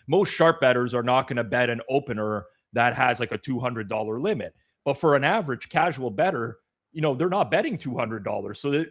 most sharp bettors are not going to bet an opener that has like a $200 limit. But for an average casual bettor, they're not betting $200. So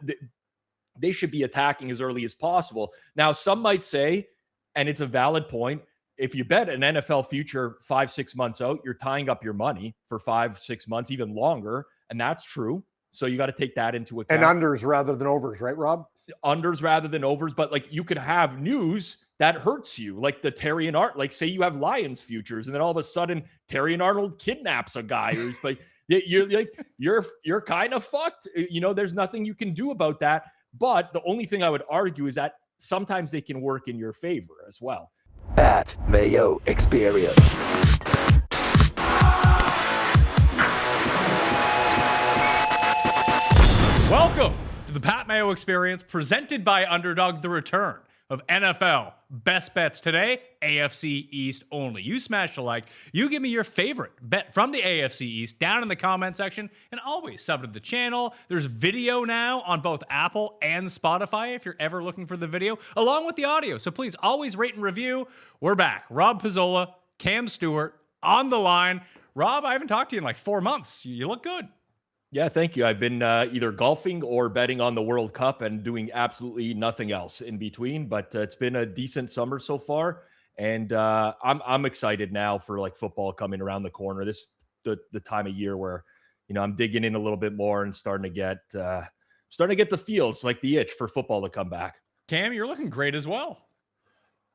they should be attacking as early as possible. Now, some might say, and it's a valid point, if you bet an NFL future 5-6 months out, you're tying up your money for 5-6 months, even longer. And that's true. So you got to take that into account. And unders rather than overs, right, Rob? Unders rather than overs. But like you could have news that hurts you, like the Terrion Arnold. Like say you have Lions futures, and then all of a sudden Terrion Arnold kidnaps a guy who's like you're kind of fucked. There's nothing you can do about that. But the only thing I would argue is that sometimes they can work in your favor as well. At Mayo Experience. Welcome to the Pat Mayo Experience, presented by Underdog, the return of NFL best bets today, AFC East only. You smash the like, you give me your favorite bet from the AFC East down in the comment section, and always sub to the channel. There's video now on both Apple and Spotify if you're ever looking for the video, along with the audio. So please always rate and review. We're back. Rob Pizzola, Cam Stewart on the line. Rob, I haven't talked to you in like 4 months. You look good. Yeah, thank you. I've been either golfing or betting on the World Cup and doing absolutely nothing else in between. But it's been a decent summer so far, and I'm excited now for like football coming around the corner. This the time of year where I'm digging in a little bit more and starting to get the feels, like the itch for football to come back. Cam, you're looking great as well.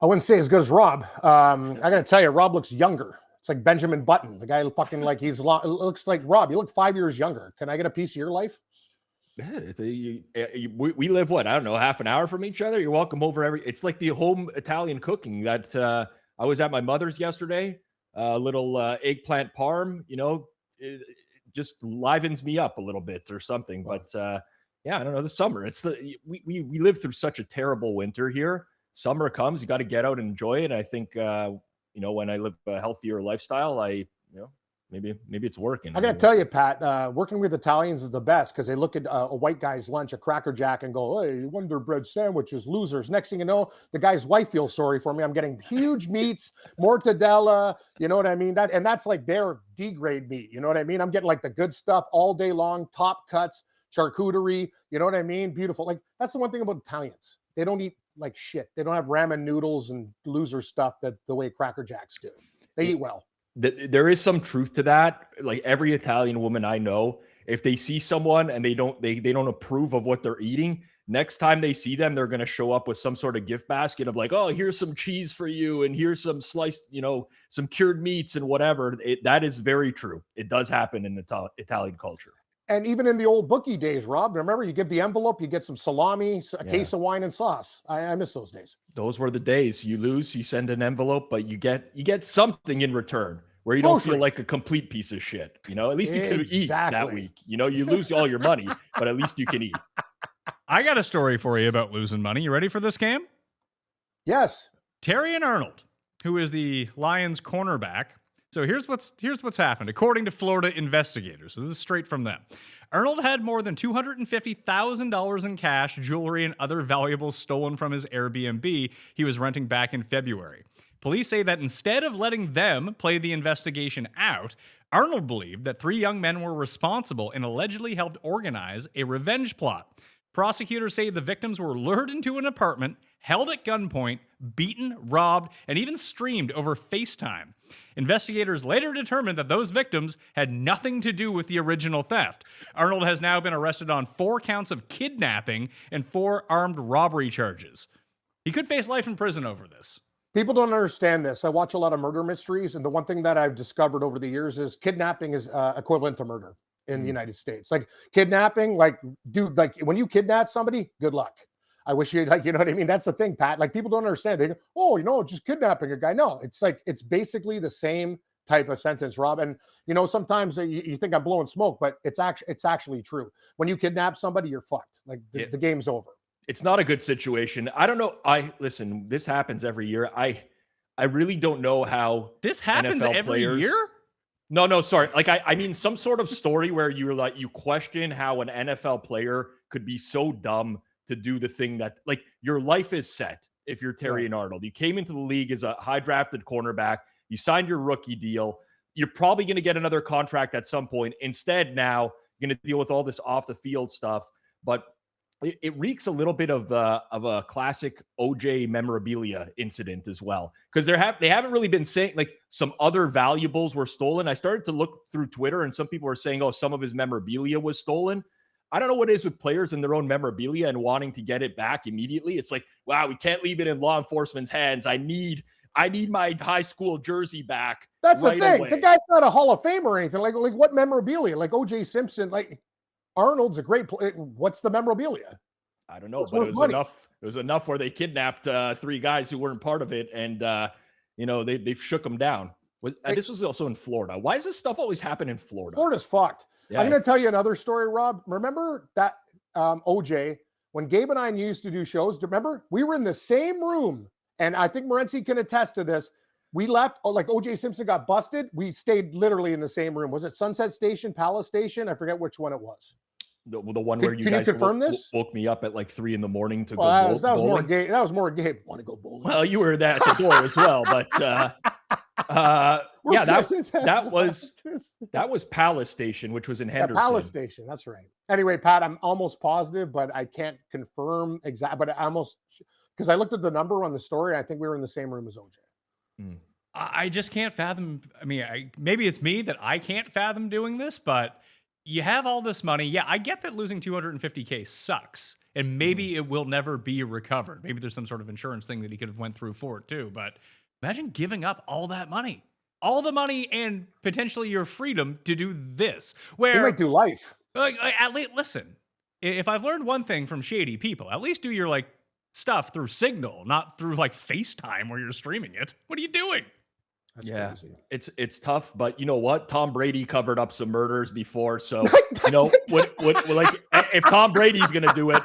I wouldn't say as good as Rob. I got to tell you, Rob looks younger. It's like Benjamin Button. The guy fucking like it looks like Rob. You look 5 years younger. Can I get a piece of your life? We live what? I don't know, half an hour from each other. You're welcome over it's like the home Italian cooking that I was at my mother's yesterday. A little eggplant parm, it just livens me up a little bit or something. But yeah, I don't know. The summer, we live through such a terrible winter here. Summer comes, you got to get out and enjoy it. I think when I live a healthier lifestyle, maybe it's working. I got to tell you, Pat, working with Italians is the best because they look at a white guy's lunch, a Cracker Jack, and go, "Hey, Wonder Bread sandwiches, losers." Next thing you know, the guy's wife feels sorry for me. I'm getting huge meats, mortadella, you know what I mean? That's like their D-grade meat, you know what I mean? I'm getting like the good stuff all day long, top cuts, charcuterie, you know what I mean? Beautiful. Like that's the one thing about Italians. They don't eat like shit. They don't have ramen noodles and loser stuff that the way Cracker Jacks do. They eat well. There is some truth to that. Like every Italian woman I know, if they see someone and they don't approve of what they're eating, next time they see them, they're going to show up with some sort of gift basket of like, oh, here's some cheese for you. And here's some sliced, some cured meats and whatever. That is very true. It does happen in Italian culture. And even in the old bookie days, Rob, remember you give the envelope, you get some salami, a case of wine and sauce. I miss those days. Those were the days. You lose, you send an envelope, but you get something in return where you don't feel like a complete piece of shit. At least you can eat that week. You lose all your money, but at least you can eat. I got a story for you about losing money. You ready for this, Cam? Yes. Terrion Arnold, who is the Lions cornerback. So here's what's happened, according to Florida investigators. So this is straight from them. Arnold had more than $250,000 in cash, jewelry, and other valuables stolen from his Airbnb he was renting back in February. Police say that instead of letting them play the investigation out, Arnold believed that 3 young men were responsible and allegedly helped organize a revenge plot. Prosecutors say the victims were lured into an apartment, held at gunpoint, beaten, robbed, and even streamed over FaceTime. Investigators later determined that those victims had nothing to do with the original theft. Arnold has now been arrested on 4 counts of kidnapping and 4 armed robbery charges. He could face life in prison over this. People don't understand this. I watch a lot of murder mysteries, and the one thing that I've discovered over the years is kidnapping is equivalent to murder in the United States. Like kidnapping, dude, when you kidnap somebody, good luck. I wish you you know what I mean? That's the thing, Pat. Like people don't understand. They go, oh, just kidnapping a guy. No, it's basically the same type of sentence, Rob. And sometimes you think I'm blowing smoke, but it's actually true. When you kidnap somebody, you're fucked. Like the game's over. It's not a good situation. I don't know. Listen, this happens every year. I really don't know how this happens NFL every year. No, sorry. Like I mean some sort of story where you question how an NFL player could be so dumb to do the thing that like your life is set. if you're Terrion Arnold. You came into the league as a high drafted cornerback. You signed your rookie deal. You're probably going to get another contract at some point. Instead, now you're going to deal with all this off the field stuff. But it reeks a little bit of a classic OJ memorabilia incident as well, because they haven't really been saying like some other valuables were stolen. I started to look through Twitter, and some people are saying, oh, some of his memorabilia was stolen. I don't know what it is with players and their own memorabilia and wanting to get it back immediately. It's like, wow, we can't leave it in law enforcement's hands. I need my high school jersey back. That's right the thing. away. The guy's not a Hall of Famer or anything. Like what memorabilia? Like OJ Simpson, like Arnold's a great player. What's the memorabilia? I don't know, but it was enough. It was enough where they kidnapped 3 guys who weren't part of it, and they shook them down. This was also in Florida. Why does this stuff always happen in Florida? Florida's fucked. Yeah, I'm going to tell you another story, Rob. Remember that OJ, when Gabe and I used to do shows, remember? We were in the same room, and I think Morency can attest to this. We left, like OJ Simpson got busted. We stayed literally in the same room. Was it Sunset Station, Palace Station? I forget which one it was. The one where you guys confirm this? Woke me up at like 3 a.m. to go that was bowling. more Gabe. That was more Gabe. Want to go bowling? Well, you were at the door as well, but that was Palace Station, which was in Henderson. Yeah, Palace Station, that's right. Anyway, Pat, I'm almost positive, but I can't confirm exactly. But I almost, because I looked at the number on the story, I think we were in the same room as OJ. I just can't fathom. I mean, maybe it's me that I can't fathom doing this, but you have all this money. Yeah, I get that losing $250K sucks, and maybe it will never be recovered. Maybe there's some sort of insurance thing that he could have went through for it too. But imagine giving up all that money, and potentially your freedom to do this. Where you might do life. At least, listen. If I've learned one thing from shady people, at least do your stuff through Signal, not through FaceTime where you're streaming it. What are you doing? That's crazy. It's tough, but you know what? Tom Brady covered up some murders before, so if Tom Brady's gonna do it,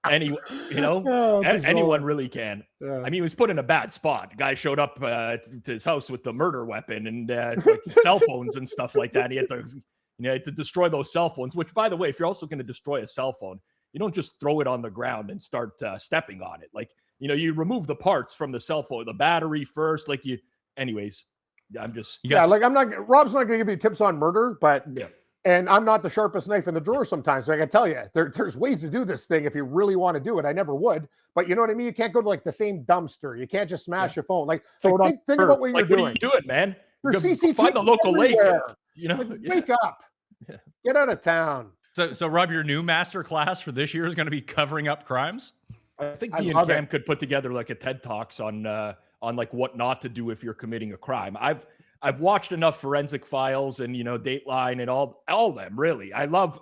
anyone really can. Yeah. I mean, he was put in a bad spot. Guy showed up to his house with the murder weapon and cell phones and stuff like that. He had to destroy those cell phones. Which, by the way, if you're also going to destroy a cell phone, you don't just throw it on the ground and start stepping on it. You remove the parts from the cell phone, the battery first. Anyways, I'm just Rob's not going to give you tips on murder, but and I'm not the sharpest knife in the drawer sometimes. So I can tell you, there's ways to do this thing if you really want to do it. I never would, but you know what I mean. You can't go to the same dumpster. You can't just smash your phone. Think about what you're doing. What are you doing, man? There's CCTV find the local everywhere. lake. Wake up. Yeah. Get out of town. So Rob, your new master class for this year is going to be covering up crimes. I think me and Cam could put together a TED Talks on what not to do if you're committing a crime. I've watched enough Forensic Files and Dateline and all of them. Really, I love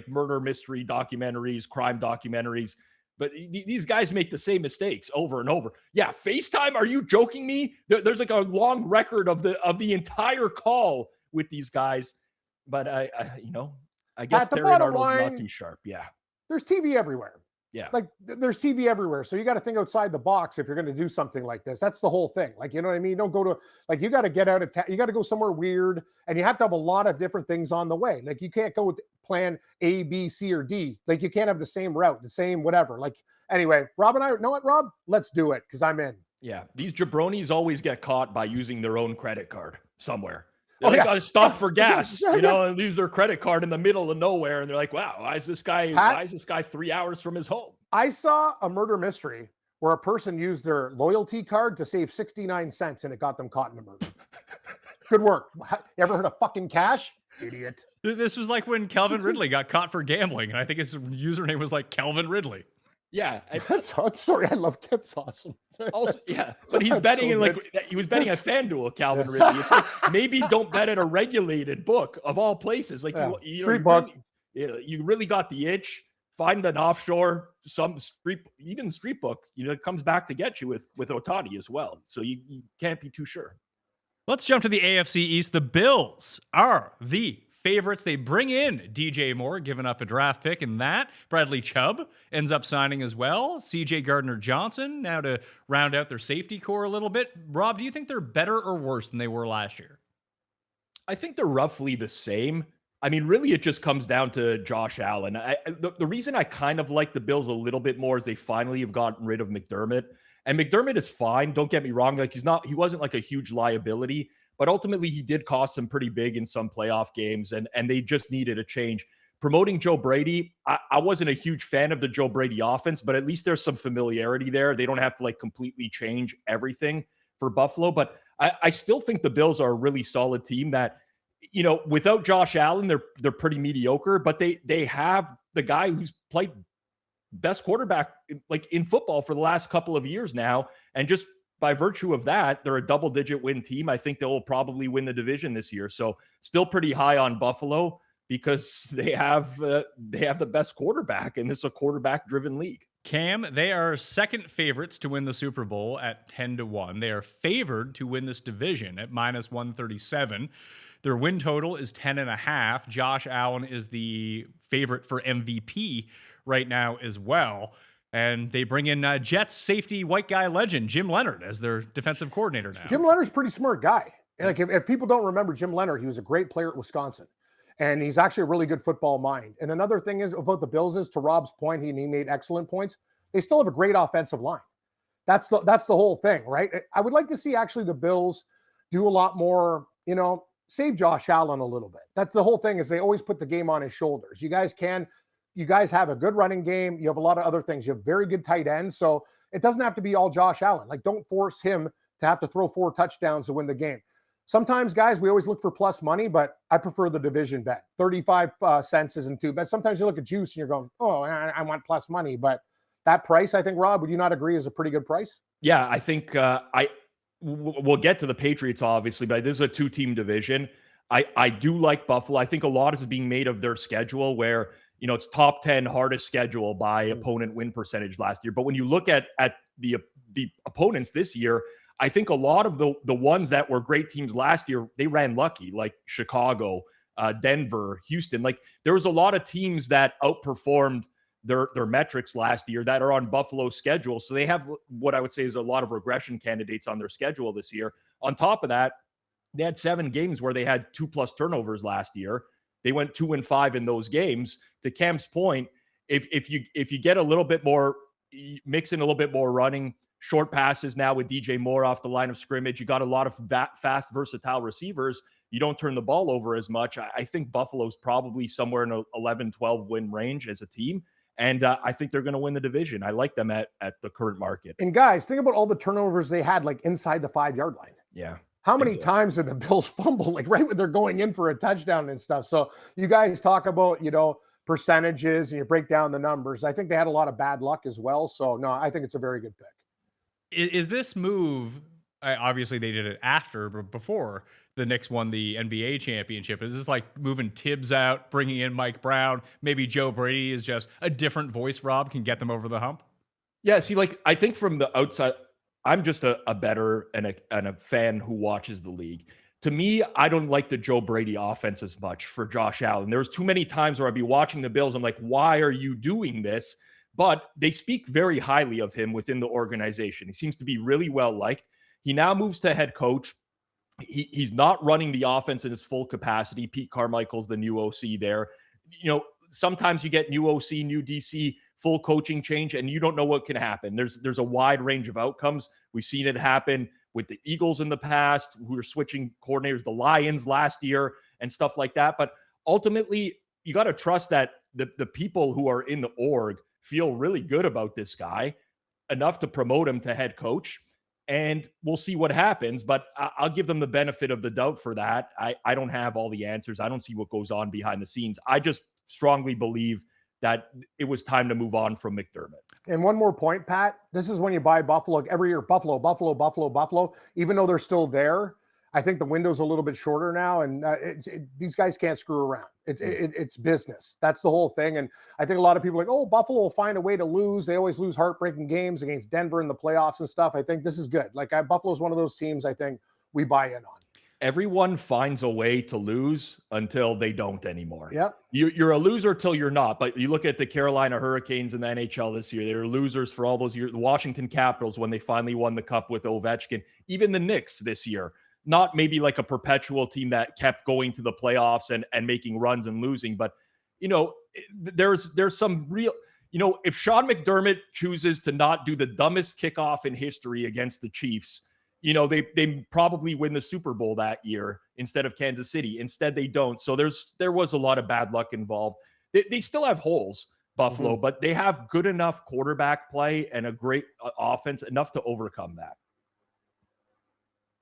murder mystery documentaries, crime documentaries. But these guys make the same mistakes over and over. Yeah, FaceTime. Are you joking me? There's a long record of the entire call with these guys. But I guess Terrion Arnold's not too sharp. Yeah, there's TV everywhere. Yeah. There's TV everywhere. So you got to think outside the box if you're going to do something like this. That's the whole thing. You know what I mean? Don't go to, you got to get out of town. You got to go somewhere weird, and you have to have a lot of different things on the way. You can't go with plan A, B, C, or D. You can't have the same route, the same whatever. Anyway, Rob and I, you know what, Rob? Let's do it because I'm in. Yeah. These jabronis always get caught by using their own credit card somewhere. They got to stop for gas, and use their credit card in the middle of nowhere. And they're like, wow, why is this guy 3 hours from his home? I saw a murder mystery where a person used their loyalty card to save 69 cents and it got them caught in a murder. Good work. You ever heard of fucking cash? Idiot. This was like when Calvin Ridley got caught for gambling. And I think his username was Calvin Ridley. Yeah, that's sorry. I love Kip's awesome. Also, yeah, but he's betting he was betting at FanDuel. Calvin Ridley. It's maybe don't bet at a regulated book of all places. Street book. You really got the itch. Find an offshore, some street book. It comes back to get you with Otani as well. So you can't be too sure. Let's jump to the AFC East. The Bills are the favorites. They bring in DJ Moore, giving up a draft pick in that. Bradley Chubb ends up signing as well. CJ Gardner-Johnson now to round out their safety core a little bit. Rob, do you think they're better or worse than they were last year? I think they're roughly the same. I mean, really, it just comes down to Josh Allen. The reason I kind of like the Bills a little bit more is they finally have gotten rid of McDermott. And McDermott is fine. Don't get me wrong. Like he wasn't like a huge liability, but ultimately he did cost them pretty big in some playoff games, and they just needed a change. Promoting Joe Brady, I wasn't a huge fan of the Joe Brady offense, but at least there's some familiarity there. They don't have to like completely change everything for Buffalo, but I still think the Bills are a really solid team that, you know, without Josh Allen, they're pretty mediocre, but they have the guy who's played best quarterback like in football for the last couple of years now. And just by virtue of that, they're a double-digit win team. I think they'll probably win the division this year. So still pretty high on Buffalo because they have the best quarterback, and this is a quarterback-driven league. Cam, they are second favorites to win the Super Bowl at 10-1. They are favored to win this division at -137. Their win total is 10.5. Josh Allen is the favorite for MVP right now as well. And they bring in Jets safety white guy legend Jim Leonhard as their defensive coordinator now. Jim Leonhard's a pretty smart guy. Like if people don't remember Jim Leonhard, he was a great player at Wisconsin. And he's actually a really good football mind. And another thing is about the Bills is, to Rob's point, he made excellent points. They still have a great offensive line. That's the whole thing, right? I would like to see actually the Bills do a lot more, you know, save Josh Allen a little bit. That's the whole thing, is they always put the game on his shoulders. You guys have a good running game. You have a lot of other things. You have very good tight ends. So it doesn't have to be all Josh Allen. Like, don't force him to have to throw 4 touchdowns to win the game. Sometimes, guys, we always look for plus money, but I prefer the division bet. 35 cents isn't too bad. Sometimes you look at juice and you're going, oh, I want plus money. But that price, I think, Rob, would you not agree, is a pretty good price? Yeah, I think we'll get to the Patriots, obviously, but this is a 2-team division. I do like Buffalo. I think a lot is being made of their schedule where, you know, it's top 10 hardest schedule by opponent win percentage last year. But when you look at the opponents this year, I think a lot of the ones that were great teams last year, they ran lucky, like Chicago, Denver, Houston. Like, there was a lot of teams that outperformed their metrics last year that are on Buffalo's schedule. So they have what I would say is a lot of regression candidates on their schedule this year. On top of that, they had 7 games where they had 2+ turnovers last year. They went 2-5 in those games. To Cam's point, if you get a little bit more, mix in a little bit more running, short passes now with DJ Moore off the line of scrimmage, you got a lot of fast, versatile receivers. You don't turn the ball over as much. I think Buffalo's probably somewhere in an 11-12 win range as a team. And I think they're going to win the division. I like them at the current market. And guys, think about all the turnovers they had, like inside the 5-yard line. Yeah. How many times did the Bills fumble, like right when they're going in for a touchdown and stuff? So you guys talk about, you know, percentages and you break down the numbers. I think they had a lot of bad luck as well. So no, I think it's a very good pick. Is this move, obviously they did it after, but before the Knicks won the NBA championship, is this like moving Tibbs out, bringing in Mike Brown? Maybe Joe Brady is just a different voice, Rob, can get them over the hump? Yeah, see, like, I think from the outside, I'm just a better and a fan who watches the league. To me, I don't like the Joe Brady offense as much for Josh Allen. There's too many times where I'd be watching the Bills. I'm like, why are you doing this? But they speak very highly of him within the organization. He seems to be really well liked. He now moves to head coach. He's not running the offense in its full capacity. Pete Carmichael's the new OC there. You know, sometimes you get new OC, new DC, full coaching change, and you don't know what can happen. There's a wide range of outcomes. We've seen it happen with the Eagles in the past, who were switching coordinators, the Lions last year, and stuff like that. But ultimately, you got to trust that the people who are in the org feel really good about this guy enough to promote him to head coach. And we'll see what happens, but I'll give them the benefit of the doubt for that. I don't have all the answers. I don't see what goes on behind the scenes. I just strongly believe that it was time to move on from McDermott. And one more point, Pat, this is when you buy Buffalo every year, Buffalo, even though they're still there. I think the window's a little bit shorter now, and these guys can't screw around. It's business. That's the whole thing. And I think a lot of people are like, oh, Buffalo will find a way to lose. They always lose heartbreaking games against Denver in the playoffs and stuff. I think this is good. Like, Buffalo's one of those teams I think we buy in on. Everyone finds a way to lose until they don't anymore. Yeah. You're a loser till you're not. But you look at the Carolina Hurricanes in the NHL this year, they were losers for all those years. The Washington Capitals, when they finally won the cup with Ovechkin, even the Knicks this year. not maybe like a perpetual team that kept going to the playoffs and making runs and losing. But, there's some real, if Sean McDermott chooses to not do the dumbest kickoff in history against the Chiefs, they probably win the Super Bowl that year instead of Kansas City. Instead, they don't. So there was a lot of bad luck involved. They still have holes, Buffalo, but they have good enough quarterback play and a great offense, enough to overcome that.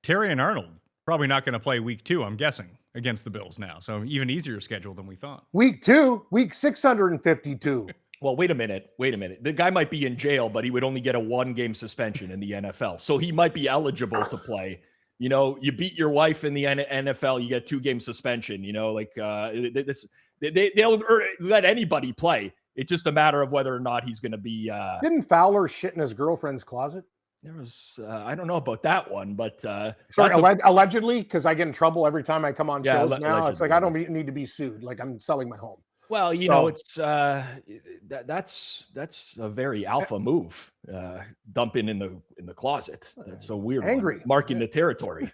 Terrion Arnold, probably not going to play week 2, I'm guessing, against the Bills now. So even easier schedule than we thought. Week 2, week 652. Well, wait a minute. The guy might be in jail, but he would only get a 1-game suspension in the NFL. So he might be eligible to play. You beat your wife in the NFL, you get 2-game suspension. They'll let anybody play. It's just a matter of whether or not he's going to be. Didn't Fowler shit in his girlfriend's closet? There was, I don't know about that one, but sorry, allegedly, because I get in trouble every time I come on shows now. Allegedly. It's like I don't need to be sued. Like I'm selling my home. Well, it's that's a very alpha move. Dumping in the closet. That's a weird Angry one. Marking the territory.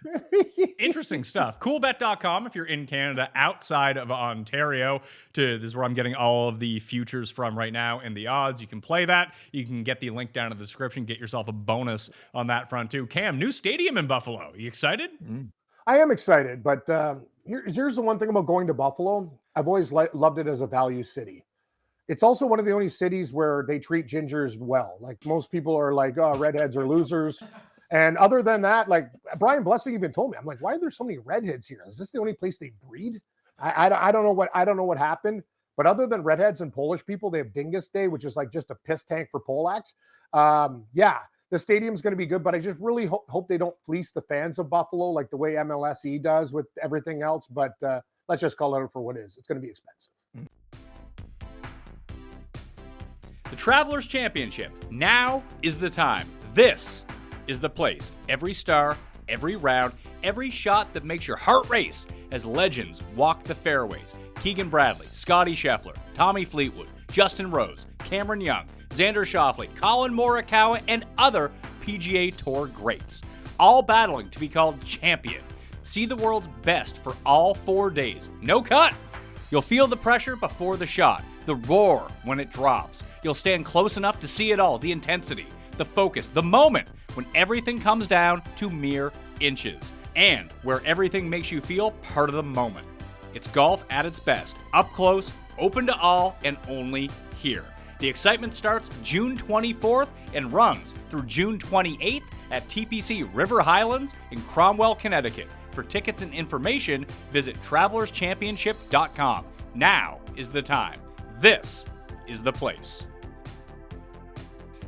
Interesting stuff. Coolbet.com if you're in Canada, outside of Ontario. This is where I'm getting all of the futures from right now and the odds. You can play that. You can get the link down in the description. Get yourself a bonus on that front too. Cam, new stadium in Buffalo. You excited? I am excited, but here's the one thing about going to Buffalo. I've always loved it as a value city. It's also one of the only cities where they treat gingers well. Like most people are like, oh, redheads are losers. And other than that, like Brian Blessing even told me, I'm like, why are there so many redheads here? Is this the only place they breed? I don't know what happened. But other than redheads and Polish people, they have Dingus Day, which is like just a piss tank for Polacks. The stadium's going to be good, but I just really hope they don't fleece the fans of Buffalo like the way MLSE does with everything else. But let's just call it for what it is. It's going to be expensive. The Travelers Championship. Now is the time. This is the place. Every star, every round, every shot that makes your heart race as legends walk the fairways. Keegan Bradley, Scotty Scheffler, Tommy Fleetwood, Justin Rose, Cameron Young, Xander Schauffele, Colin Morikawa, and other PGA Tour greats, all battling to be called champion. See the world's best for all 4 days. No cut! You'll feel the pressure before the shot, the roar when it drops. You'll stand close enough to see it all, the intensity, the focus, the moment when everything comes down to mere inches, and where everything makes you feel part of the moment. It's golf at its best, up close, open to all, and only here. The excitement starts June 24th and runs through June 28th at TPC River Highlands in Cromwell, Connecticut. For tickets and information, visit travelerschampionship.com. Now is the time. This is the place.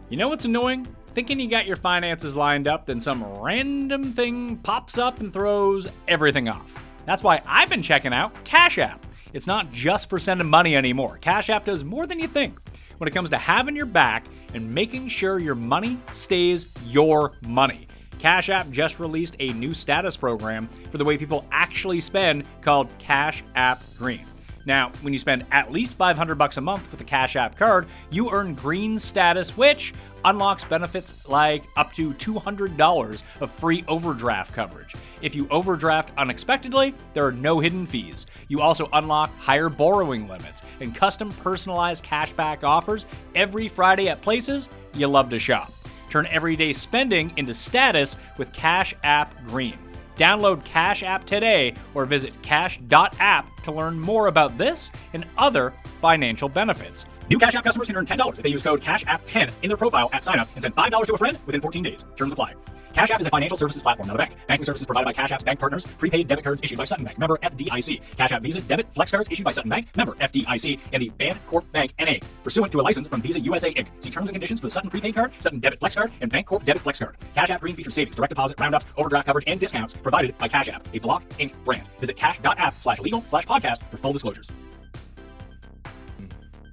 You know what's annoying? Thinking you got your finances lined up, then some random thing pops up and throws everything off. That's why I've been checking out Cash App. It's not just for sending money anymore. Cash App does more than you think when it comes to having your back and making sure your money stays your money. Cash App just released a new status program for the way people actually spend called Cash App Green. Now, when you spend at least $500 a month with a Cash App card, you earn green status, which unlocks benefits like up to $200 of free overdraft coverage. If you overdraft unexpectedly, there are no hidden fees. You also unlock higher borrowing limits and custom personalized cashback offers every Friday at places you love to shop. Turn everyday spending into status with Cash App Green. Download Cash App today or visit cash.app to learn more about this and other financial benefits. New Cash App customers can earn $10 if they use code CASHAPP10 in their profile at sign up and send $5 to a friend within 14 days. Terms apply. Cash App is a financial services platform, not a bank. Banking services provided by Cash App's bank partners. Prepaid debit cards issued by Sutton Bank. Member FDIC. Cash App Visa debit flex cards issued by Sutton Bank. Member FDIC and the Bancorp Bank N.A. Pursuant to a license from Visa USA Inc. See terms and conditions for the Sutton prepaid card, Sutton debit flex card, and Bancorp debit flex card. Cash App Green features savings, direct deposit, roundups, overdraft coverage, and discounts provided by Cash App, a Block Inc. brand. Visit cash.app/legal/podcast for full disclosures.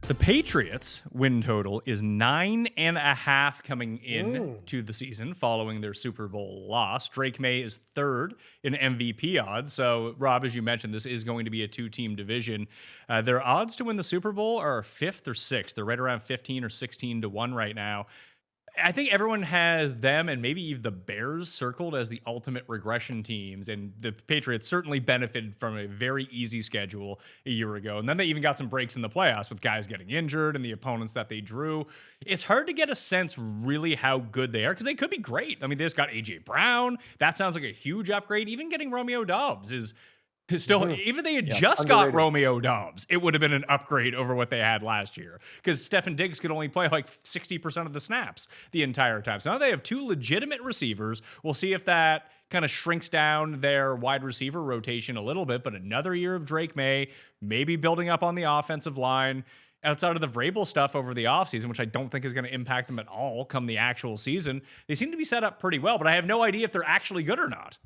The Patriots win total is 9.5 coming in to the season following their Super Bowl loss. Drake May is third in MVP odds. So, Rob, as you mentioned, this is going to be a two-team division. Their odds to win the Super Bowl are 5th or 6th. They're right around 15 or 16 to 1 right now. I think everyone has them and maybe even the Bears circled as the ultimate regression teams. And the Patriots certainly benefited from a very easy schedule a year ago. And then they even got some breaks in the playoffs with guys getting injured and the opponents that they drew. It's hard to get a sense really how good they are because they could be great. I mean, they just got A.J. Brown. That sounds like a huge upgrade. Even getting Romeo Doubs is still, even if they had just got Romeo Doubs, it would have been an upgrade over what they had last year because Stefan Diggs could only play like 60% of the snaps the entire time. So now they have two legitimate receivers. We'll see if that kind of shrinks down their wide receiver rotation a little bit, but another year of Drake May, maybe building up on the offensive line. Outside of the Vrabel stuff over the offseason, which I don't think is going to impact them at all come the actual season, they seem to be set up pretty well, but I have no idea if they're actually good or not.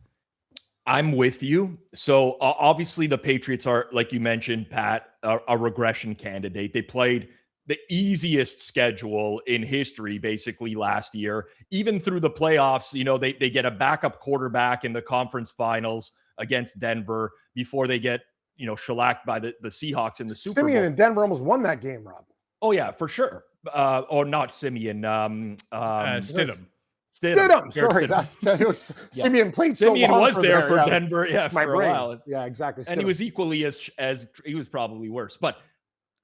I'm with you. So obviously the Patriots are, like you mentioned, Pat, a regression candidate. They played the easiest schedule in history basically last year. Even through the playoffs, they get a backup quarterback in the conference finals against Denver before they get, shellacked by the Seahawks in the Super Bowl. Simeon and Denver almost won that game, Rob. Oh, yeah, for sure. Or not Simeon. Stidham. Sorry. Simeon played so Simeon long was for there for yeah. Denver, My for brain. a while. Yeah, exactly. And he was equally as he was probably worse. But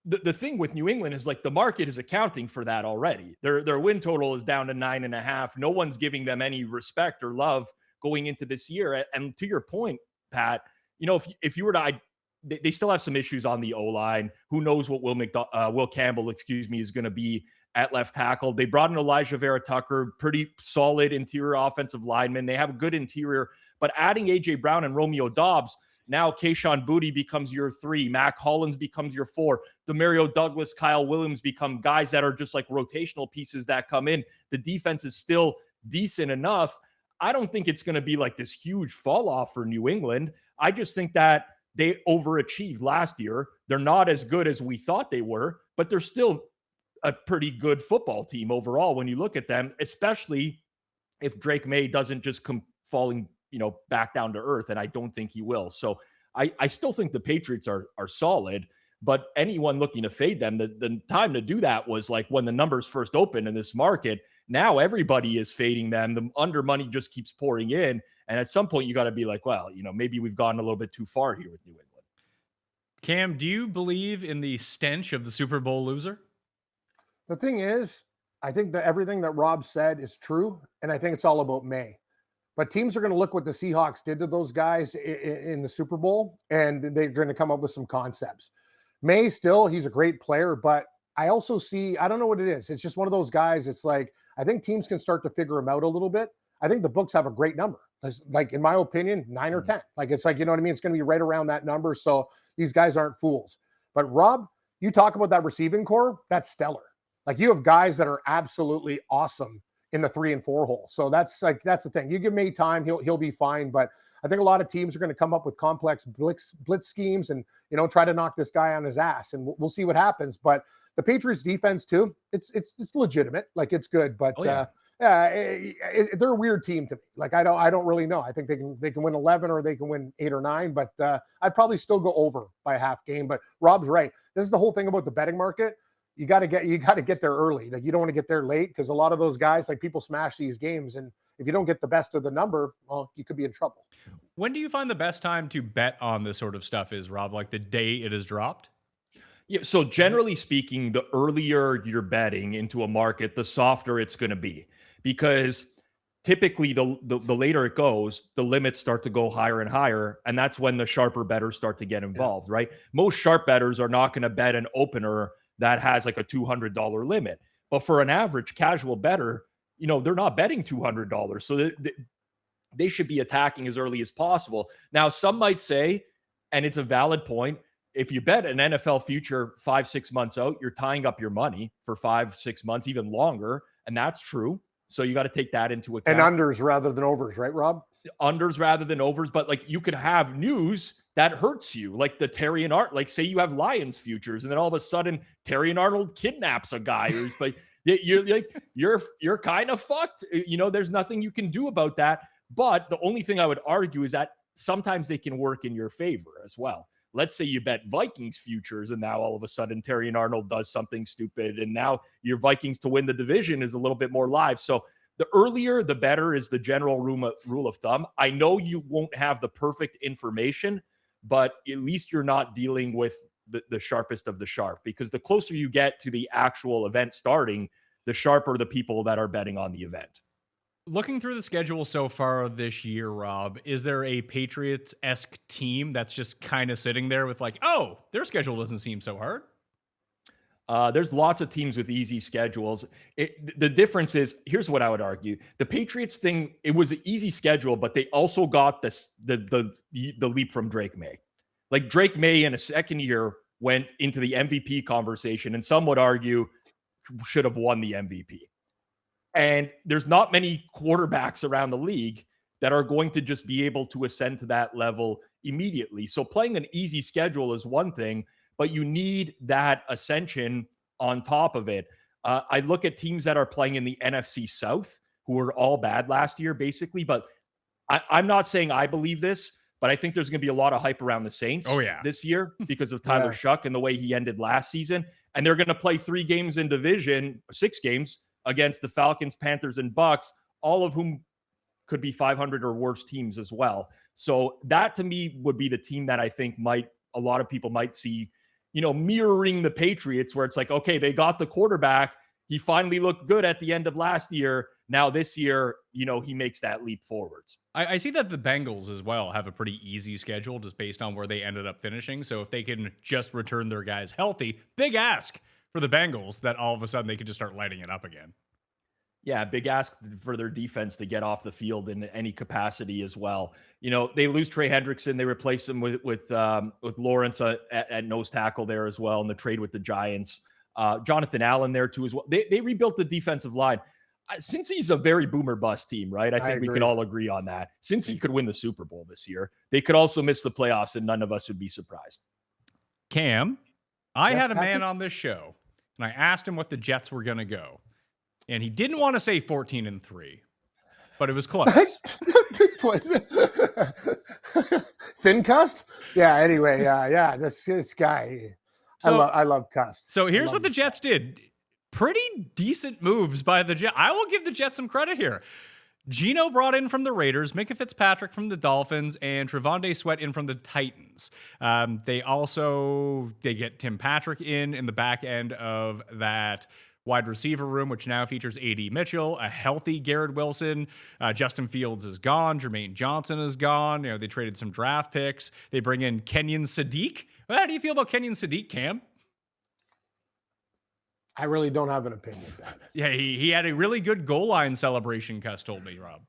the thing with New England is like the market is accounting for that already. Their win total is down to 9.5. No one's giving them any respect or love going into this year. And to your point, Pat, if you were to, they still have some issues on the O-line. Who knows what Will Campbell, is going to be at left tackle. They brought in Elijah Vera Tucker, pretty solid interior offensive lineman. They have a good interior, but adding A.J. Brown and Romeo Doubs, now Kayshon Boutte becomes your 3. Mac Hollins becomes your 4. Demario Douglas, Kyle Williams become guys that are just like rotational pieces that come in. The defense is still decent enough. I don't think it's going to be like this huge fall off for New England. I just think that they overachieved last year. They're not as good as we thought they were, but they're still a pretty good football team overall when you look at them, especially if Drake May doesn't just come falling, back down to earth, and I don't think he will. So I still think the Patriots are solid, but anyone looking to fade them, the time to do that was like when the numbers first opened in this market. Now everybody is fading them. The under money just keeps pouring in, and at some point you got to be like, well, maybe we've gone a little bit too far here with New England. Cam, do you believe in the stench of the Super Bowl loser? The thing is, I think that everything that Rob said is true, and I think it's all about May. But teams are going to look what the Seahawks did to those guys in the Super Bowl, and they're going to come up with some concepts. May still, he's a great player, but I also see, I don't know what it is. It's just one of those guys. It's like, I think teams can start to figure him out a little bit. I think the books have a great number. Like, in my opinion, 9 or 10. Like, it's like, you know what I mean? It's going to be right around that number. So these guys aren't fools. But Rob, you talk about that receiving core, that's stellar. Like, you have guys that are absolutely awesome in the 3 and 4 hole. So that's the thing. You give May time, he'll be fine. But I think a lot of teams are going to come up with complex blitz schemes and, try to knock this guy on his ass. And we'll see what happens. But the Patriots defense too, it's legitimate. Like, it's good. But they're a weird team to me. Like, I don't really know. I think they can win 11 or they can win 8 or 9. But I'd probably still go over by a half game. But Rob's right. This is the whole thing about the betting market. You got to get there early. Like, you don't want to get there late because a lot of those guys, like, people smash these games, and if you don't get the best of the number, well, you could be in trouble. When do you find the best time to bet on this sort of stuff is, Rob? Like the day it is dropped? Yeah. So generally speaking, the earlier you're betting into a market, the softer it's going to be, because typically the later it goes, the limits start to go higher and higher. And that's when the sharper bettors start to get involved, right? Most sharp bettors are not going to bet an opener that has like a $200 limit. But for an average casual bettor, they're not betting $200. So they should be attacking as early as possible. Now, some might say, and it's a valid point, if you bet an NFL future 5-6 months out, you're tying up your money for 5-6 months, even longer. And that's true. So you got to take that into account. And unders rather than overs, right, Rob? Unders rather than overs. But like, you could have news that hurts you, like the Terrion Arnold. Like, say you have Lions futures, and then all of a sudden Terrion Arnold kidnaps a guy who's like, you're kind of fucked. There's nothing you can do about that. But the only thing I would argue is that sometimes they can work in your favor as well. let's say you bet Vikings futures, and now all of a sudden Terrion Arnold does something stupid, and now your Vikings to win the division is a little bit more live. So the earlier, the better is the general rule of thumb. I know you won't have the perfect information, but at least you're not dealing with the sharpest of the sharp, because the closer you get to the actual event starting, the sharper the people that are betting on the event. Looking through the schedule so far this year, Rob, is there a Patriots-esque team that's just kind of sitting there with like, oh, their schedule doesn't seem so hard? There's lots of teams with easy schedules. The difference is, here's what I would argue. The Patriots thing, it was an easy schedule, but they also got the leap from Drake May. Like Drake May in a second year went into the MVP conversation, and some would argue should have won the MVP. And there's not many quarterbacks around the league that are going to just be able to ascend to that level immediately. So playing an easy schedule is one thing, but you need that ascension on top of it. I look at teams that are playing in the NFC South, who were all bad last year, basically. But I'm not saying I believe this, but I think there's going to be a lot of hype around the Saints this year because of Tyler Shuck and the way he ended last season. And they're going to play 3 games in division, 6 games, against the Falcons, Panthers, and Bucks, all of whom could be 500 or worse teams as well. So that to me would be the team that I think a lot of people might see, mirroring the Patriots, where it's like, okay, they got the quarterback. He finally looked good at the end of last year. Now this year, he makes that leap forwards. I see that the Bengals as well have a pretty easy schedule just based on where they ended up finishing. So if they can just return their guys healthy, big ask for the Bengals that all of a sudden they could just start lighting it up again. Yeah, big ask for their defense to get off the field in any capacity as well. They lose Trey Hendrickson. They replace him with Lawrence at nose tackle there as well in the trade with the Giants. Jonathan Allen there too as well. They rebuilt the defensive line. Since he's a very boomer bust team, right? I think we can all agree on that. Since he could win the Super Bowl this year, they could also miss the playoffs, and none of us would be surprised. Cam, I had a man on this show, and I asked him what the Jets were going to go. And he didn't want to say 14-3, but it was close. Thin Cust? Yeah, anyway, this guy. So, I love Cust. So here's what the Jets did. Pretty decent moves by the Jets. I will give the Jets some credit here. Geno brought in from the Raiders, Minka Fitzpatrick from the Dolphins, and Trevonde Sweat in from the Titans. They get Tim Patrick in the back end of that wide receiver room, which now features A.D. Mitchell, a healthy Garrett Wilson. Justin Fields is gone. Jermaine Johnson is gone. They traded some draft picks. They bring in Kenyon Sadiq. Well, how do you feel about Kenyon Sadiq, Cam? I really don't have an opinion. Yeah, he had a really good goal line celebration, Cuss told me, Rob.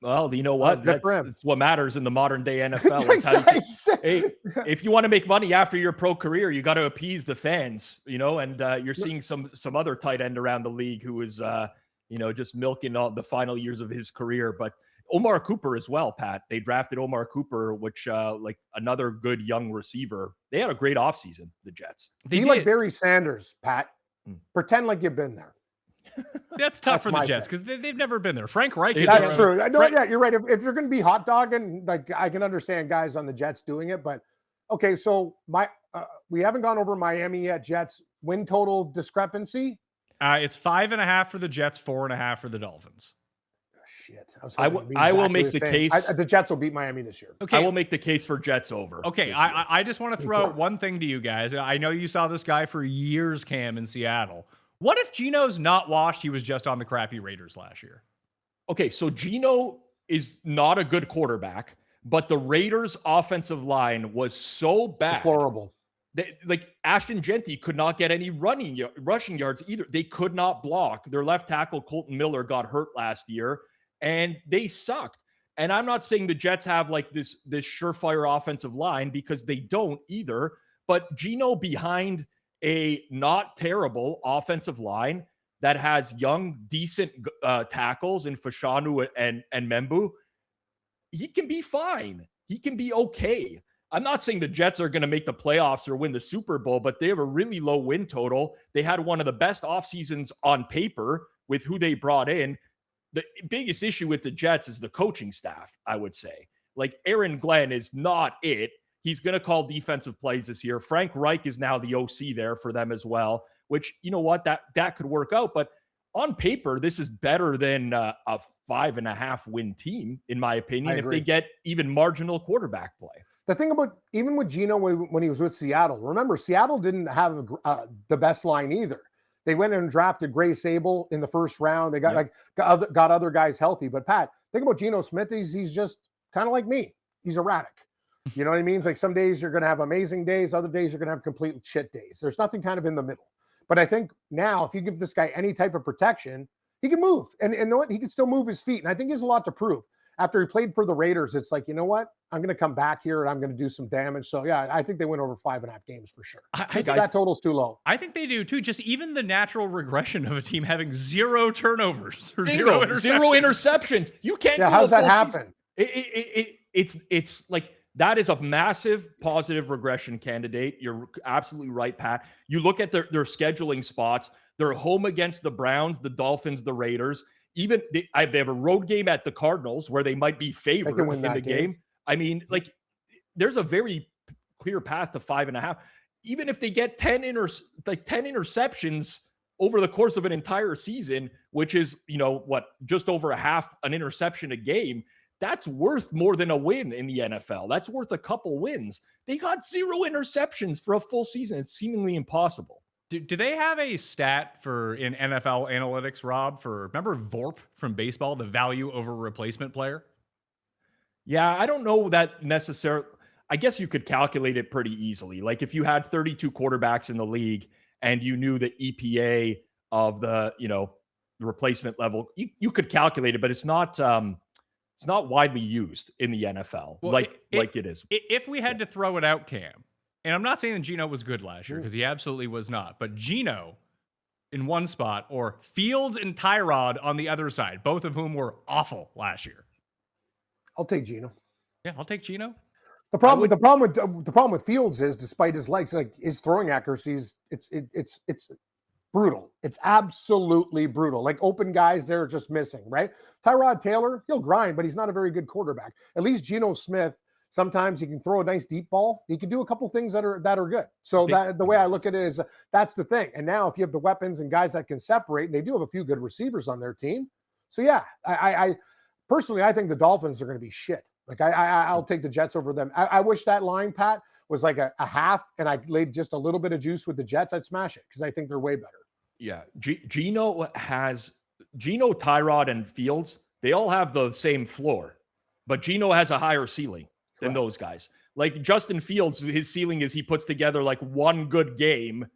Well, you know what? That's what matters in the modern day NFL. Is how if you want to make money after your pro career, you got to appease the fans, and you're seeing some other tight end around the league who is, just milking all the final years of his career. But Omar Cooper as well, Pat. They drafted Omar Cooper, which like another good young receiver. They had a great offseason, the Jets. Be like Barry Sanders, Pat. Pretend like you've been there. That's tough for the Jets because they've never been there. Frank Reich is That's true. Yeah, you're right. If you're going to be hot dogging, like I can understand guys on the Jets doing it, but okay. So we haven't gone over Miami yet. Jets win total discrepancy. It's 5.5 for the Jets, 4.5 for the Dolphins. Oh, shit. I will make the case. The Jets will beat Miami this year. Okay. I will make the case for Jets over. Okay. I just want to throw out one thing to you guys. I know you saw this guy for years, Cam, in Seattle. What if Geno's not washed? He was just on the crappy Raiders last year. Okay, so Geno is not a good quarterback, but the Raiders' offensive line was so bad. Deplorable. Like Ashton Genty could not get any rushing yards either. They could not block. Their left tackle, Colton Miller, got hurt last year, and they sucked. And I'm not saying the Jets have like this surefire offensive line because they don't either, but Geno behind a not terrible offensive line that has young, decent tackles in Fashanu and Membu, he can be fine. He can be okay. I'm not saying the Jets are going to make the playoffs or win the Super Bowl, but they have a really low win total. They had one of the best off seasons on paper with who they brought in. The biggest issue with the Jets is the coaching staff, I would say. Like Aaron Glenn is not it. He's going to call defensive plays this year. Frank Reich is now the OC there for them as well, which, you know what, that could work out. But on paper, this is better than a 5.5 win team, in my opinion, if they get even marginal quarterback play. The thing about, even with Geno when he was with Seattle, remember, Seattle didn't have the best line either. They went and drafted Gray Sable in the first round. They got got other guys healthy. But Pat, think about Geno Smith. He's just kind of like me. He's erratic. You know what I mean? It's like some days you're going to have amazing days. Other days you're going to have complete shit days. There's nothing kind of in the middle. But I think now if you give this guy any type of protection, he can move. And you know what? He can still move his feet. And I think he has a lot to prove. After he played for the Raiders, it's like, you know what? I'm going to come back here and I'm going to do some damage. So, yeah, I think they win over 5.5 games for sure. I think that total's too low. I think they do, too. Just even the natural regression of a team having 0 turnovers or 0 interceptions. 0 interceptions. You can't. Yeah, how's that happen? It's like, that is a massive positive regression candidate. You're absolutely right, Pat. You look at their scheduling spots. They're home against the Browns, the Dolphins, the Raiders. Even they have a road game at the Cardinals where they might be favored in the game. I mean, like, there's a very clear path to 5.5. Even if they get 10 interceptions over the course of an entire season, which is, you know, just over a half an interception a game, that's worth more than a win in the NFL. That's worth a couple wins. They got 0 interceptions for a full season. It's seemingly impossible. Do they have a stat for in NFL analytics, Rob, remember VORP from baseball, the value over replacement player? Yeah, I don't know that necessarily. I guess you could calculate it pretty easily. Like if you had 32 quarterbacks in the league and you knew the EPA of the replacement level, you could calculate it, but it's not widely used in the NFL. Well, like it is. If we had to throw it out, Cam, and I'm not saying that Geno was good last year because he absolutely was not, but Geno in one spot or Fields and Tyrod on the other side, both of whom were awful last year. I'll take Geno. Yeah, I'll take Geno. The problem with Fields is, despite his legs, like his throwing accuracies, it's brutal. It's absolutely brutal. Like open guys, they're just missing, right? Tyrod Taylor, he'll grind, but he's not a very good quarterback. At least Geno Smith, sometimes he can throw a nice deep ball. He can do a couple things that are good. So that the way I look at it is that's the thing. And now if you have the weapons and guys that can separate, and they do have a few good receivers on their team. So yeah, I personally, I think the Dolphins are going to be shit. Like I'll take the Jets over them. I wish that line, Pat, was like a half, and I laid just a little bit of juice with the Jets. I'd smash it because I think they're way better. Yeah, Geno, Tyrod, and Fields. They all have the same floor, but Geno has a higher ceiling than those guys. Like Justin Fields, his ceiling is he puts together like one good game,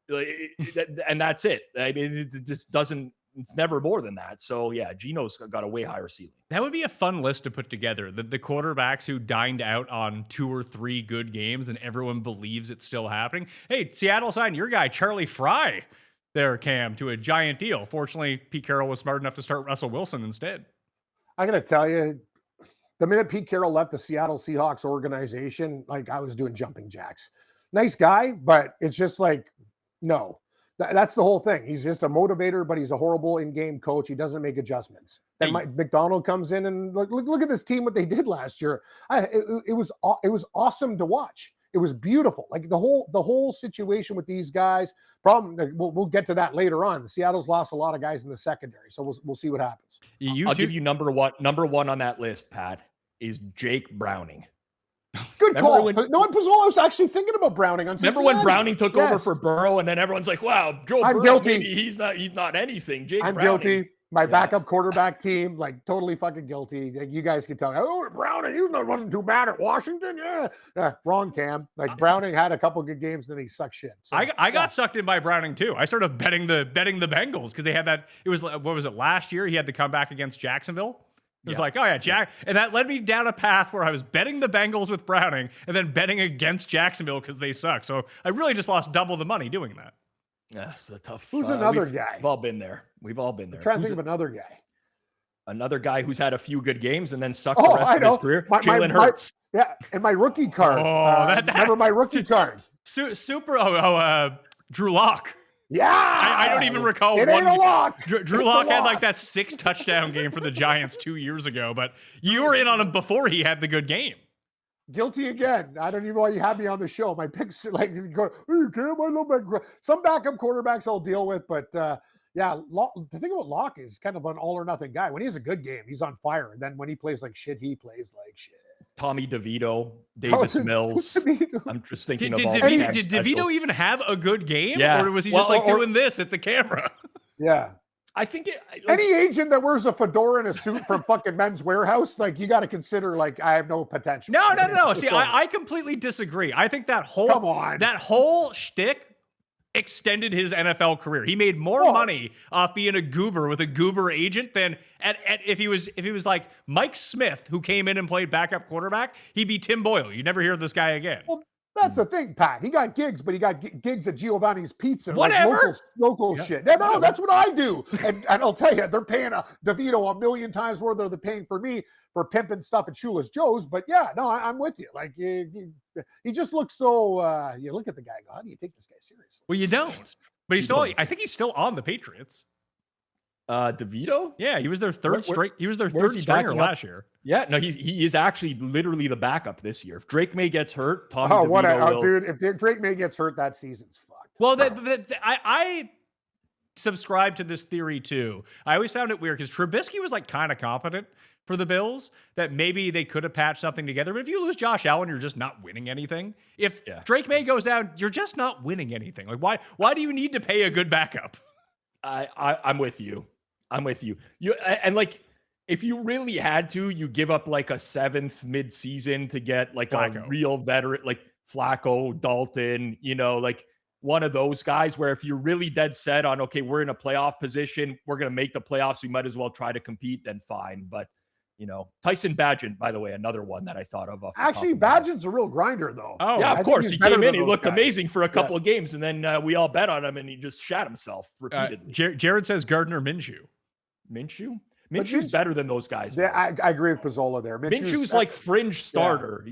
and that's it. I mean, it just doesn't. It's never more than that. So yeah, Geno's got a way higher ceiling. That would be a fun list to put together. The quarterbacks who dined out on 2 or 3 good games and everyone believes it's still happening. Hey, Seattle signed your guy, Charlie Fry, there, Cam, to a giant deal. Fortunately, Pete Carroll was smart enough to start Russell Wilson instead. I got to tell you, the minute Pete Carroll left the Seattle Seahawks organization, like I was doing jumping jacks. Nice guy, but it's just like, no. That's the whole thing. He's just a motivator, but he's a horrible in-game coach. He doesn't make adjustments. Then Mike McDonald comes in and look at this team, what they did last year. It was awesome to watch. It was beautiful. Like the whole situation with these guys. We'll get to that later on. Seattle's lost a lot of guys in the secondary, so we'll see what happens. I'll give you number one on that list, Pat, is Jake Browning. Good call. Pizzola was actually thinking about Browning on Cincinnati. Remember when Browning took over for Burrow, and then everyone's like, "Wow, Joe Burrow, guilty. He's not anything." Jake I'm Browning. Guilty. My backup quarterback team, like totally fucking guilty. Like, you guys can tell me, oh, Browning, wasn't too bad at Washington. Yeah, wrong, Cam. Like Browning had a couple good games, then he sucked shit. So, I got sucked in by Browning too. I started betting the Bengals because they had that. It was, what was it, last year? He had the comeback against Jacksonville. It was like, oh yeah, Jack. And that led me down a path where I was betting the Bengals with Browning and then betting against Jacksonville because they suck. So I really just lost double the money doing that. Yeah, it's a tough. Who's another guy? We've all been there. I'm trying to think of another guy. Another guy who's had a few good games and then sucked the rest of his career. Jalen Hurts. Yeah, and my rookie card. Remember my rookie card. Drew Lock. Yeah, I don't even recall. It ain't a lock. Drew Lock had like that 6 touchdown game for the Giants 2 years ago, but you were in on him before he had the good game. Guilty again. I don't even know why you had me on the show. My picks are like, go, hey, Cam, I love my some backup quarterbacks I'll deal with, but yeah, the thing about Locke is kind of an all or nothing guy. When he has a good game, he's on fire. And then when he plays like shit, he plays like shit. Tommy DeVito, Davis Mills. I'm just thinking did of all Did DeVito even have a good game? Yeah. Or was he just doing this at the camera? Yeah. I think any agent that wears a fedora and a suit from fucking Men's Warehouse, like, you got to consider, like, I have no potential. No. See, I completely disagree. I think that whole shtick extended his NFL career. He made more money off being a goober with a goober agent than if he was like Mike Smith, who came in and played backup quarterback, he'd be Tim Boyle. You'd never hear this guy again. Well, that's the thing, Pat. He got gigs, but he got gigs at Giovanni's Pizza. Whatever. Like local shit. No, that's what I do. And I'll tell you, they're paying DeVito a million times more than they're paying for me for pimping stuff at Shula's Joe's. But yeah, no, I'm with you. Like, he just looks so, you look at the guy, go, how do you take this guy seriously? Well, you don't. But I think he's still on the Patriots. DeVito? Yeah, he was their third stringer last year. Yeah, no, he is actually literally the backup this year. If Drake May gets hurt, Tommy DeVito will... dude, if Drake May gets hurt, that season's fucked. Well, I subscribe to this theory too. I always found it weird because Trubisky was like kind of competent for the Bills, that maybe they could have patched something together. But if you lose Josh Allen, you're just not winning anything. If Drake May goes down, you're just not winning anything. Like, why do you need to pay a good backup? I'm with you. And like, if you really had to, you give up like a 7th mid-season to get like Flacco. A real veteran, like Flacco, Dalton, like one of those guys where if you're really dead set on, okay, we're in a playoff position, we're going to make the playoffs, we might as well try to compete, then fine. But, Tyson Bagent, by the way, another one that I thought of. Actually, Bagent's a real grinder, though. Oh, yeah, of course. He came in, he looked amazing for a couple of games, and then we all bet on him, and he just shat himself repeatedly. Jared says Gardner Minshew. Minshew's better than those guys. Yeah, I agree with Pizzola there. Minshew's like fringe starter,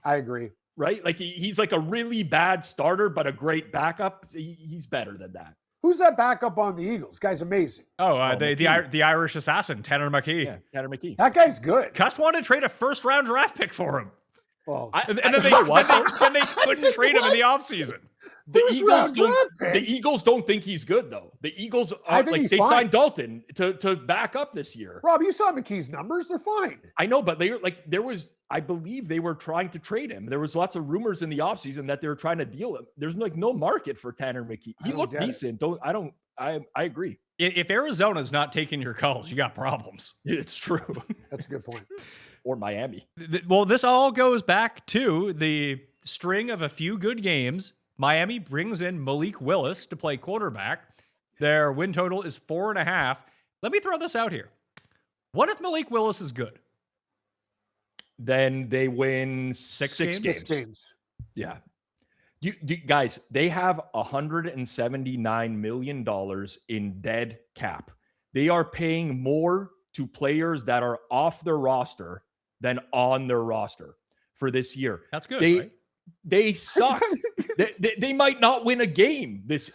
I agree. Right? Like he's like a really bad starter, but a great backup. He's better than that. Who's that backup on the Eagles? Guy's amazing. The Irish assassin, Tanner McKee. Yeah, Tanner McKee. That guy's good. Cuss wanted to trade a first-round draft pick for him. Well, and then they couldn't trade him in the offseason. The Eagles don't think he's good, though. The Eagles, they signed Dalton to back up this year. Rob, you saw McKee's numbers; they're fine. I know, but I believe they were trying to trade him. There was lots of rumors in the offseason that they were trying to deal him. There's like no market for Tanner McKee. He looked decent. I agree. If Arizona's not taking your calls, you got problems. It's true. That's a good point. Or Miami. Well, this all goes back to the string of a few good games. Miami brings in Malik Willis to play quarterback. Their win total is 4.5. Let me throw this out here. What if Malik Willis is good? Then they win six games. 6 games. Yeah. Guys, they have $179 million in dead cap. They are paying more to players that are off their roster than on their roster for this year. That's good, right? They suck. they might not win a game. That's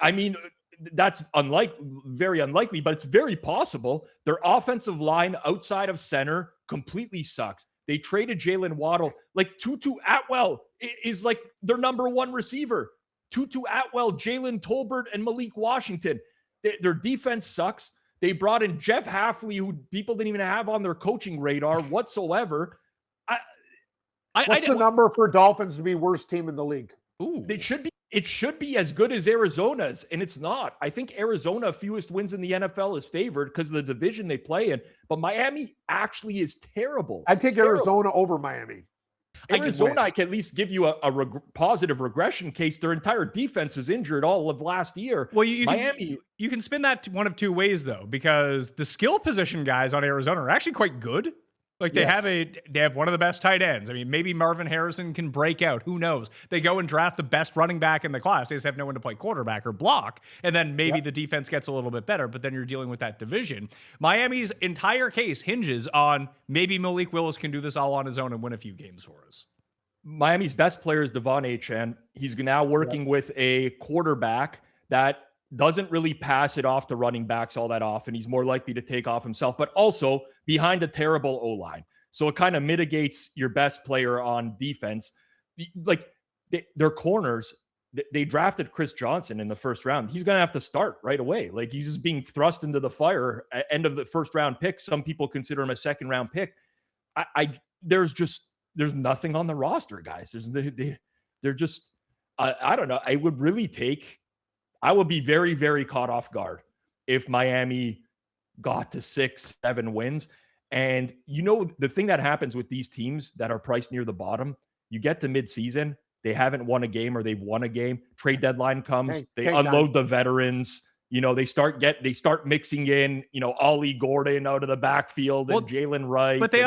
very unlikely, but it's very possible. Their offensive line outside of center completely sucks. They traded Jalen Waddle. Like Tutu Atwell is like their number one receiver. Tutu Atwell, Jalen Tolbert, and Malik Washington. Their defense sucks. They brought in Jeff Hafley, who people didn't even have on their coaching radar whatsoever. What's the number for Dolphins to be worst team in the league? Ooh. It should be as good as Arizona's, and it's not. I think Arizona, fewest wins in the NFL, is favored because of the division they play in. But Miami actually is terrible. I'd take Arizona over Miami. Arizona, I can at least give you a positive regression case. Their entire defense was injured all of last year. Well, Miami, you can spin that one of two ways, though, because the skill position guys on Arizona are actually quite good. Like they have one of the best tight ends. I mean, maybe Marvin Harrison can break out. Who knows? They go and draft the best running back in the class. They just have no one to play quarterback or block. And then maybe the defense gets a little bit better, but then you're dealing with that division. Miami's entire case hinges on maybe Malik Willis can do this all on his own and win a few games for us. Miami's best player is Devon Achane. He's now working with a quarterback that doesn't really pass it off to running backs all that often. He's more likely to take off himself, but also behind a terrible O-line. So it kind of mitigates your best player on defense. Like their corners, they drafted Chris Johnson in the first round. He's going to have to start right away. Like he's just being thrust into the fire at end of the first round pick. Some people consider him a second round pick. There's nothing on the roster, guys. They're just, I don't know. I would be very, very caught off guard if Miami got to 6-7 wins. And the thing that happens with these teams that are priced near the bottom, you get to midseason, they haven't won a game or they've won a game. Trade deadline comes, they unload the veterans. They start mixing in, Ollie Gordon out of the backfield and Jalen Wright. But they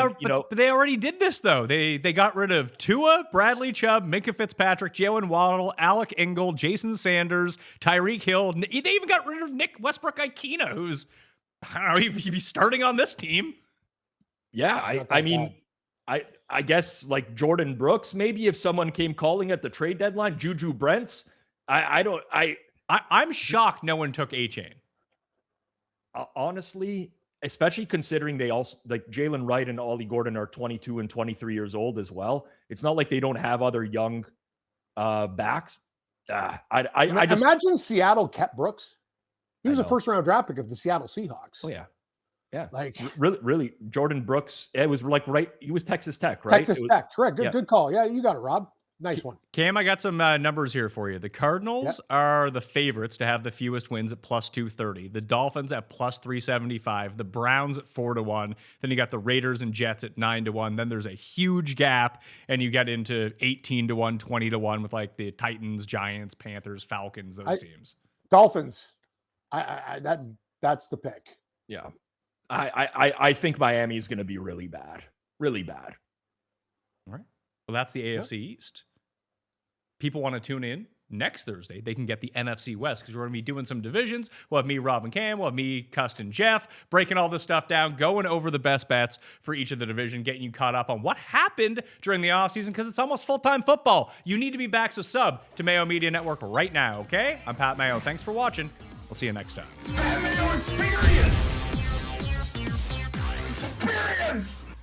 already did this though. They got rid of Tua, Bradley Chubb, Minka Fitzpatrick, Jalen Waddle, Alec Ingold, Jason Sanders, Tyreek Hill. They even got rid of Nick Westbrook-Ikena, who's, I don't know, he'd be starting on this team. Yeah, I guess like Jordan Brooks, maybe if someone came calling at the trade deadline, Juju Brents. I'm shocked no one took A-Chain. Honestly, especially considering they also like Jalen Wright and Ollie Gordon are 22 and 23 years old as well. It's not like they don't have other young backs. I just imagine Seattle kept Brooks. He was a first round draft pick of the Seattle Seahawks. Oh yeah. Yeah, like really, Jordan Brooks. It was like he was Texas Tech, right? Texas Tech, correct. Good call. Yeah, you got it, Rob. Nice one. Cam, I got some numbers here for you. The Cardinals are the favorites to have the fewest wins at plus 230. The Dolphins at plus 375. The Browns at 4-1. Then you got the Raiders and Jets at 9-1. Then there's a huge gap, and you get into 18-1, 20-1 with like the Titans, Giants, Panthers, Falcons, those teams. Dolphins. That's the pick. Yeah. I think Miami is going to be really bad. Really bad. All right. Well, that's the AFC East. People want to tune in next Thursday. They can get the NFC West because we're going to be doing some divisions. We'll have me, Rob, and Cam. We'll have me, Cust, and Jeff breaking all this stuff down, going over the best bets for each of the division, getting you caught up on what happened during the offseason because it's almost full-time football. You need to be back, so sub to Mayo Media Network right now, okay? I'm Pat Mayo. Thanks for watching. We'll see you next time. Mayo Experience! Experience!